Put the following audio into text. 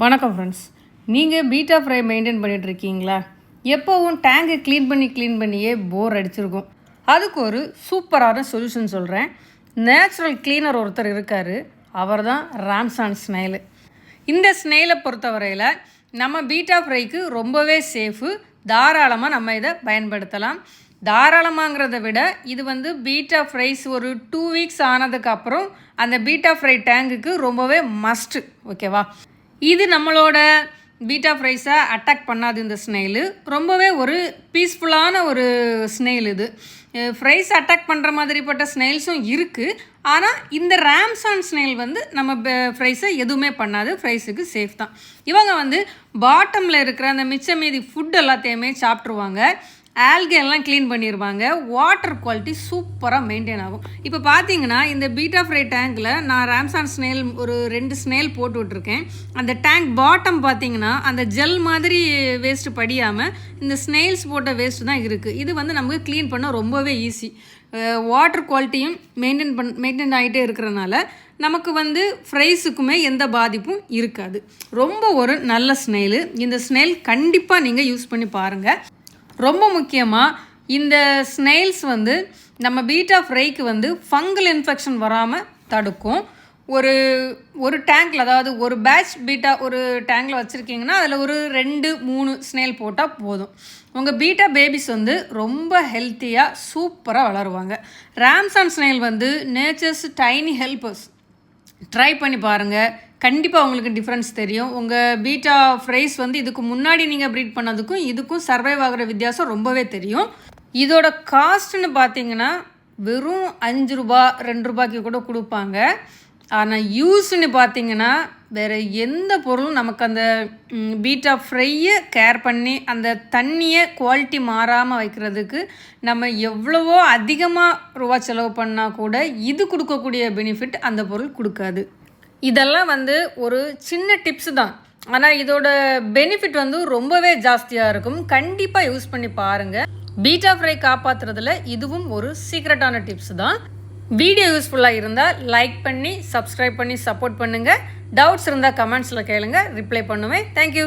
வணக்கம் ஃப்ரெண்ட்ஸ். நீங்கள் beta fry maintain பண்ணிகிட்ருக்கீங்களா? எப்போவும் டேங்கை க்ளீன் பண்ணியே போர் அடிச்சிருக்கும். அதுக்கு ஒரு சூப்பரான சொல்யூஷன் சொல்கிறேன். நேச்சுரல் க்ளீனர் ஒருத்தர் இருக்கார், அவர் தான் ராம்சான் ஸ்னெயில். இந்த ஸ்னெயிலை பொறுத்தவரையில் நம்ம பீட்டா ஃப்ரைக்கு ரொம்பவே சேஃபு. தாராளமாக நம்ம இதை பயன்படுத்தலாம். தாராளமாங்கிறத விட இது பீட்டா ஃப்ரைஸ் ஒரு 2 வீக்ஸ் ஆனதுக்கப்புறம் அந்த பீட்டா ஃப்ரை டேங்குக்கு ரொம்பவே மஸ்ட்டு. ஓகேவா? இது நம்மளோட பீட்டா ஃப்ரைஸை அட்டாக் பண்ணாது. இந்த ஸ்னெயிலு ரொம்பவே ஒரு பீஸ்ஃபுல்லான ஒரு ஸ்னெயில். இது ஃப்ரைஸ் அட்டாக் பண்ணுற மாதிரிப்பட்ட ஸ்னெயில்ஸும் இருக்குது. ஆனால் இந்த ராம்சான் ஸ்னெயில் நம்ம ஃப்ரைஸை எதுவுமே பண்ணாது. ஃப்ரைஸுக்கு சேஃப் தான். இவங்க பாட்டமில் இருக்கிற அந்த மிச்ச மீதி ஃபுட் எல்லாத்தையுமே சாப்பிட்ருவாங்க. ஆல்கே எல்லாம் க்ளீன் பண்ணிடுவாங்க. வாட்டர் குவாலிட்டி சூப்பராக மெயின்டைன் ஆகும். இப்போ பார்த்தீங்கன்னா இந்த பீட்டா ஃப்ரை டேங்க்கில் நான் ராம்சான் ஸ்னெயில் ஒரு 2 ஸ்னெயில் போட்டு விட்ருக்கேன். அந்த டேங்க் பாட்டம் பார்த்தீங்கன்னா அந்த ஜெல் மாதிரி வேஸ்ட்டு படியாமல் இந்த ஸ்னெயில்ஸ் போட்ட வேஸ்ட்டு தான் இருக்குது. இது நமக்கு க்ளீன் பண்ண ரொம்பவே ஈஸி. வாட்டர் குவாலிட்டியும் மெயின்டைன் ஆகிட்டே இருக்கிறனால நமக்கு ஃப்ரைஸுக்குமே எந்த பாதிப்பும் இருக்காது. ரொம்ப ஒரு நல்ல ஸ்னெயிலு. இந்த ஸ்னெயில் கண்டிப்பாக நீங்கள் யூஸ் பண்ணி பாருங்கள். ரொம்ப முக்கியமாக இந்த ஸ்னெயில்ஸ் நம்ம பீட்டா ஃப்ரைக்கு ஃபங்கல் இன்ஃபெக்ஷன் வராமல் தடுக்கும். ஒரு டேங்கில், அதாவது ஒரு பேட்ச் பீட்டா ஒரு டேங்கில் வச்சுருக்கீங்கன்னா அதில் ஒரு 2-3 ஸ்னெயில் போட்டால் போதும். உங்கள் பீட்டா பேபிஸ் ரொம்ப ஹெல்த்தியாக சூப்பராக வளருவாங்க. Ramshorn snail nature's tiny helpers. Try பண்ணி பாருங்கள். கண்டிப்பாக உங்களுக்கு டிஃப்ரென்ஸ் தெரியும். உங்கள் பீட்டா ஃப்ரைஸ் இதுக்கு முன்னாடி நீங்கள் ப்ரீட் பண்ணதுக்கும் இதுக்கும் சர்வைவ் ஆகிற வித்தியாசம் ரொம்பவே தெரியும். இதோட காஸ்ட்டுன்னு பார்த்தீங்கன்னா வெறும் 5 ரூபா 2 ரூபாய்க்கு கூட கொடுப்பாங்க. ஆனால் யூஸ்ன்னு பார்த்தீங்கன்னா வேறு எந்த பொருளும் நமக்கு அந்த பீட்டா ஃப்ரையை கேர் பண்ணி அந்த தண்ணியை குவாலிட்டி மாறாமல் வைக்கிறதுக்கு நம்ம எவ்வளவோ அதிகமாக ரூபா செலவு பண்ணால் கூட இது கொடுக்கக்கூடிய பெனிஃபிட் அந்த பொருள் கொடுக்காது. இதெல்லாம் ஒரு சின்ன டிப்ஸு தான். ஆனால் இதோட பெனிஃபிட் ரொம்பவே ஜாஸ்தியாக இருக்கும். கண்டிப்பாக யூஸ் பண்ணி பாருங்கள். பீட்டா ஃப்ரை காப்பாற்றுறதுல இதுவும் ஒரு சீக்ரெட்டான டிப்ஸ் தான். வீடியோ யூஸ்ஃபுல்லாக இருந்தால் லைக் பண்ணி சப்ஸ்கிரைப் பண்ணி சப்போர்ட் பண்ணுங்கள். டவுட்ஸ் இருந்தால் கமெண்ட்ஸில் கேளுங்க, ரிப்ளை பண்ணுவேன். தேங்க்யூ.